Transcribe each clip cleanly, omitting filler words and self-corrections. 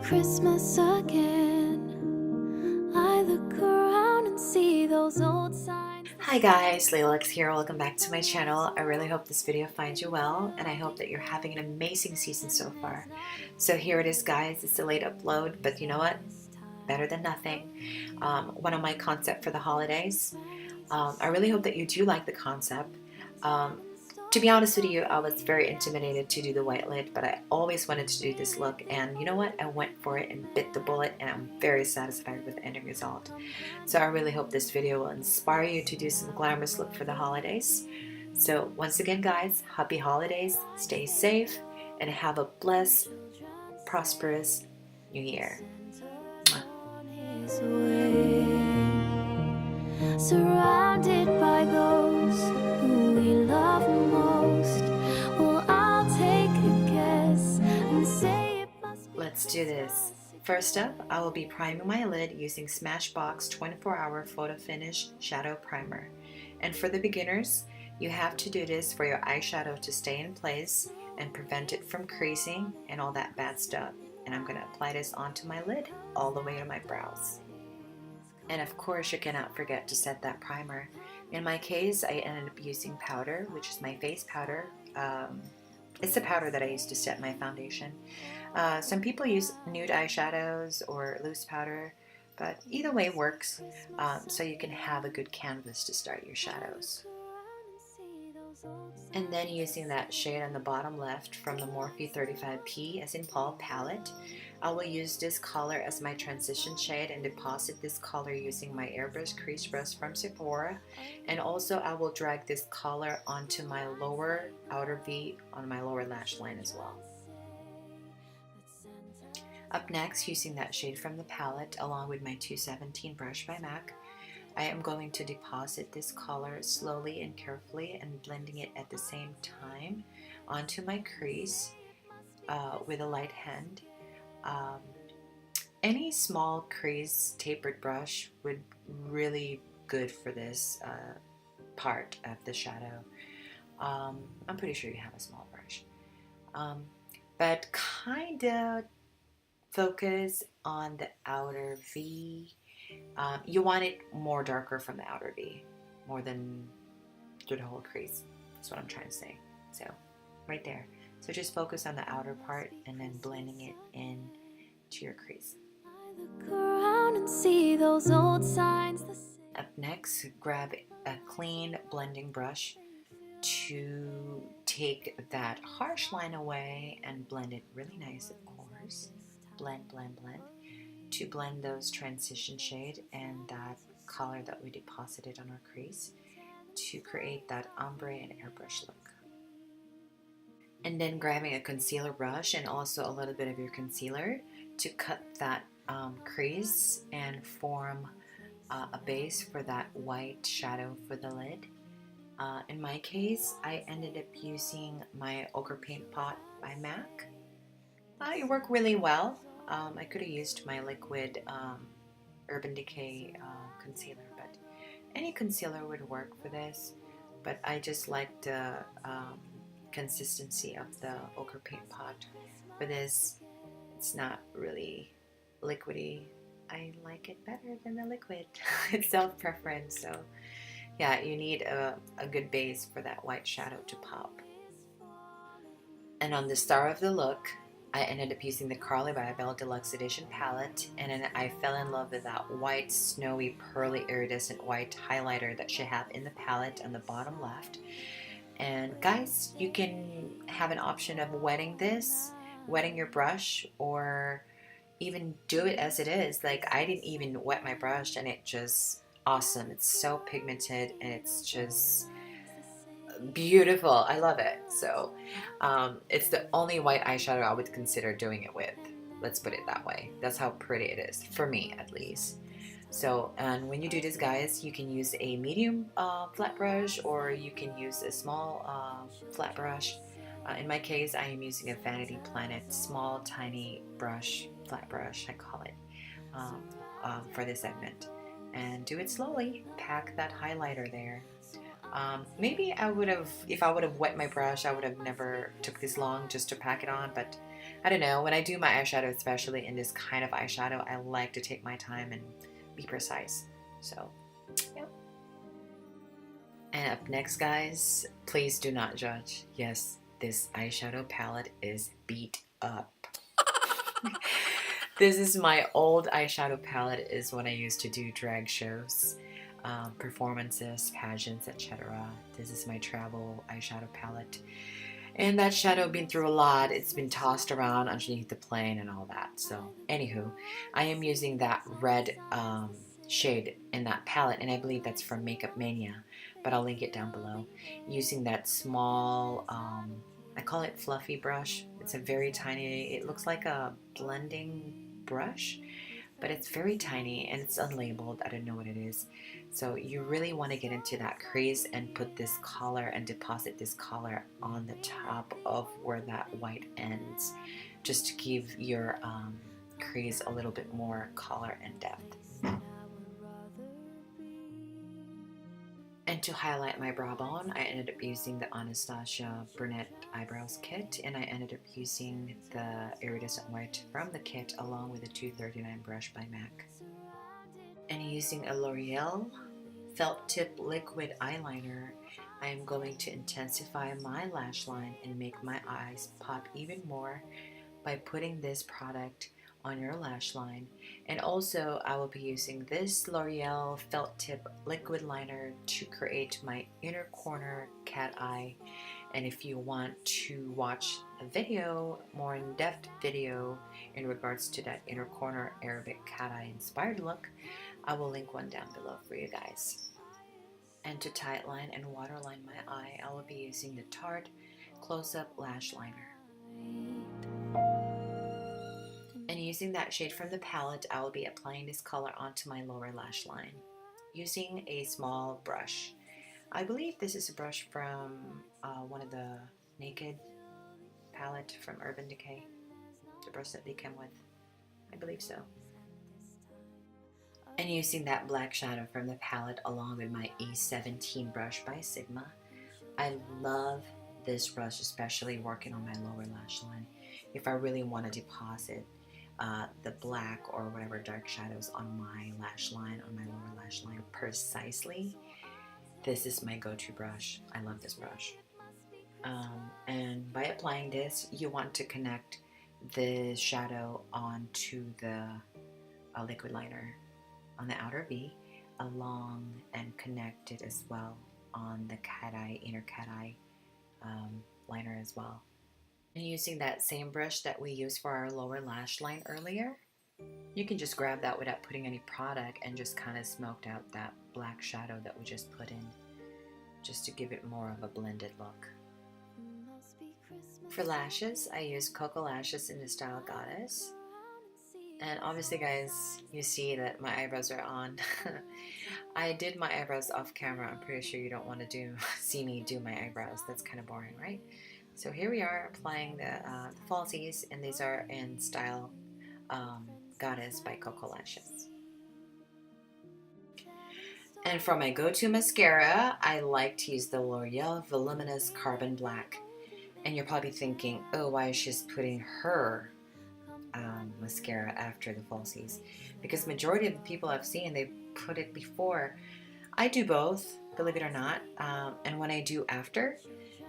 Christmas again. I look around and see those old signs. Hi guys, LaylaLuxe here. Welcome back to my channel. I really hope this video finds you well, and I hope that you're having an amazing season so far. So here it is, guys. It's a late upload, but you know what? Better than nothing. One of my concepts for the holidays. I really hope that you do like the concept. To be honest with you, I was very intimidated to do the white lid, but I always wanted to do this look, and you know what? I went for it and bit the bullet, and I'm very satisfied with the ending result. So I really hope this video will inspire you to do some glamorous look for the holidays. So once again, guys, happy holidays, stay safe, and have a blessed, prosperous new year. Surrounded by those who we love most. Well, I'll take a guess and say it must be. Let's do this. First up, I will be priming my lid using Smashbox 24-hour Photo Finish Shadow Primer. And for the beginners, you have to do this for your eyeshadow to stay in place and prevent it from creasing and all that bad stuff. And I'm going to apply this onto my lid all the way to my brows. And of course, you cannot forget to set that primer. In my case, I ended up using powder, which is my face powder. It's the powder that I use to set my foundation. Some people use nude eyeshadows or loose powder, but either way works, so you can have a good canvas to start your shadows. And then using that shade on the bottom left from the Morphe 35P as in Paul palette, I will use this color as my transition shade and deposit this color using my airbrush crease brush from Sephora. And also I will drag this color onto my lower outer V on my lower lash line as well. Up next, using that shade from the palette along with my 217 brush by MAC, I am going to deposit this color slowly and carefully and blending it at the same time onto my crease with a light hand. Any small crease tapered brush would really good for this part of the shadow. I'm pretty sure you have a small brush, but kind of focus on the outer V. You want it more darker from the outer V, more than through the whole crease. That's what I'm trying to say. So, right there. So just focus on the outer part and then blending it in to your crease. I look around and see those old signs. Up next, grab a clean blending brush to take that harsh line away and blend it really nice, of course. Blend, blend, blend. To blend those transition shade and that color that we deposited on our crease to create that ombre and airbrush look. And then grabbing a concealer brush and also a little bit of your concealer to cut that crease and form a base for that white shadow for the lid. In my case, I ended up using my Ochre Paint Pot by MAC. It worked really well. I could have used my liquid Urban Decay concealer, but any concealer would work for this. But I just like the consistency of the Ochre Paint Pot. For this, it's not really liquidy. I like it better than the liquid. It's self-preference, so yeah, you need a good base for that white shadow to pop. And on the star of the look, I ended up using the Carly by Belle Deluxe Edition palette, and then I fell in love with that white, snowy, pearly, iridescent white highlighter that she had in the palette on the bottom left. And guys, you can have an option of wetting your brush, or even do it as it is. Like, I didn't even wet my brush, and it just awesome. It's so pigmented, and it's just beautiful. I love it. So it's the only white eyeshadow I would consider doing it with. Let's put it that way. That's how pretty it is, for me at least. So, and when you do this, guys, you can use a medium flat brush, or you can use a small flat brush. In my case, I am using a Vanity Planet small tiny brush, flat brush I call it, for this segment. And do it slowly. Pack that highlighter there. Maybe I would have, if I would have wet my brush, I would have never took this long just to pack it on, but I don't know, when I do my eyeshadow, especially in this kind of eyeshadow, I like to take my time and be precise. So, yep. And up next, guys, please do not judge. Yes, this eyeshadow palette is beat up. This is my old eyeshadow palette, is what I used to do drag shows, performances, pageants, etc. This is my travel eyeshadow palette. And that shadow been through a lot. It's been tossed around underneath the plane and all that. So, anywho, I am using that red shade in that palette, and I believe that's from Makeup Mania, but I'll link it down below. Using that small, I call it fluffy brush. It's a very tiny, it looks like a blending brush, but it's very tiny and it's unlabeled. I don't know what it is. So you really want to get into that crease and put this color and deposit this color on the top of where that white ends, just to give your crease a little bit more color and depth. And to highlight my brow bone, I ended up using the Anastasia Brunette Eyebrows Kit, and I ended up using the Iridescent White from the kit along with the 239 brush by MAC. And using a L'Oreal Felt Tip Liquid Eyeliner, I am going to intensify my lash line and make my eyes pop even more by putting this product on your lash line. And also I will be using this L'Oreal Felt Tip Liquid Liner to create my inner corner cat eye. And if you want to watch a video, more in-depth video in regards to that inner corner Arabic cat eye inspired look, I will link one down below for you guys. And to tightline and waterline my eye, I will be using the Tarte Close-Up Lash Liner. And using that shade from the palette, I will be applying this color onto my lower lash line using a small brush. I believe this is a brush from one of the Naked palette from Urban Decay, the brush that they came with. I believe so. And using that black shadow from the palette along with my E17 brush by Sigma. I love this brush, especially working on my lower lash line. If I really want to deposit the black or whatever dark shadows on my lash line, on my lower lash line precisely, this is my go-to brush. I love this brush. And by applying this, you want to connect the shadow onto the liquid liner on the outer V, along and connect it as well on the cat eye, inner cat eye liner as well. And using that same brush that we used for our lower lash line earlier, you can just grab that without putting any product and just kind of smoked out that black shadow that we just put in, just to give it more of a blended look. For lashes, I use Cocoa Lashes in the style Goddess. And obviously, guys, you see that my eyebrows are on. I did my eyebrows off camera. I'm pretty sure you don't want to see me do my eyebrows. That's kind of boring, right? So here we are applying the falsies, and these are in style Goddess by Cocoa Lashes. And for my go-to mascara, I like to use the L'Oreal Voluminous Carbon Black. And you're probably thinking, oh, why is she putting her mascara after the falsies? Because majority of the people I've seen, they put it before. I do both, believe it or not. And when I do after,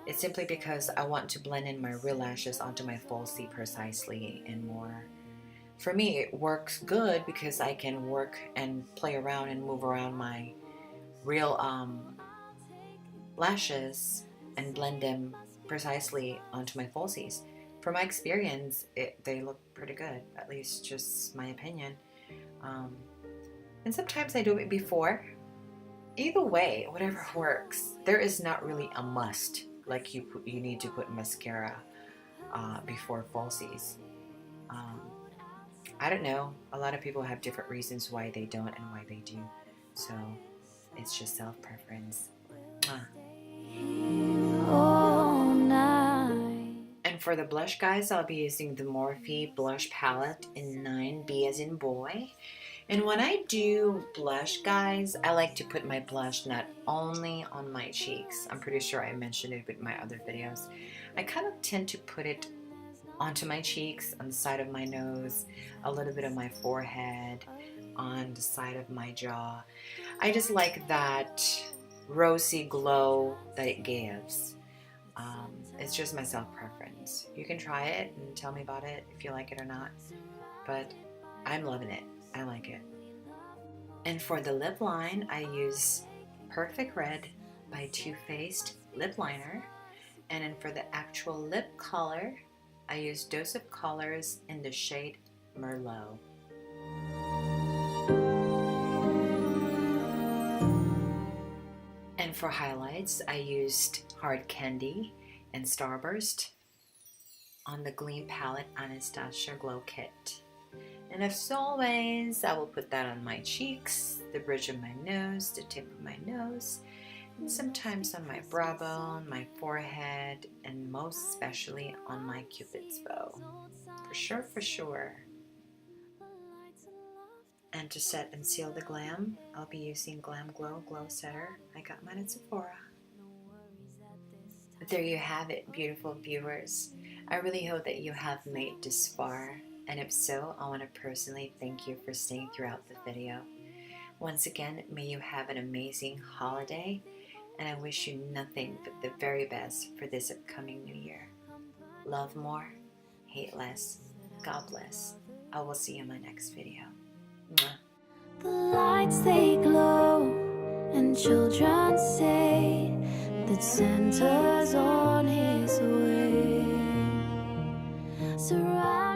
it's simply because I want to blend in my real lashes onto my falsie precisely and more. For me, it works good because I can work and play around and move around my real lashes and blend them precisely onto my falsies. From my experience, they look pretty good, at least just my opinion. And sometimes I do it before. Either way, whatever works. There is not really a must, like you need to put mascara before falsies. I don't know. A lot of people have different reasons why they don't and why they do. So it's just self-preference. And for the blush, guys, I'll be using the Morphe blush palette in 9B as in boy. And when I do blush, guys, I like to put my blush not only on my cheeks. I'm pretty sure I mentioned it with my other videos. I kind of tend to put it onto my cheeks, on the side of my nose, a little bit of my forehead, on the side of my jaw. I just like that rosy glow that it gives. It's just my self-preference. You can try it and tell me about it if you like it or not, but I'm loving it. I like it. And for the lip line, I use Perfect Red by Too Faced lip liner. And then for the actual lip color, I use Dose of Colors in the shade Merlot. And for highlights, I used Hard Candy and Starburst on the Gleam Palette Anastasia Glow Kit. And as always, I will put that on my cheeks, the bridge of my nose, the tip of my nose, and sometimes on my brow bone, my forehead, and most especially on my Cupid's bow. For sure, for sure. And to set and seal the glam, I'll be using Glam Glow Glow Setter. I got mine at Sephora. But there you have it, beautiful viewers. I really hope that you have made this far. And if so, I want to personally thank you for staying throughout the video. Once again, may you have an amazing holiday, and I wish you nothing but the very best for this upcoming new year. Love more, hate less, God bless. I will see you in my next video. Mwah. The lights they glow, and children say that Santa's on his way. Surround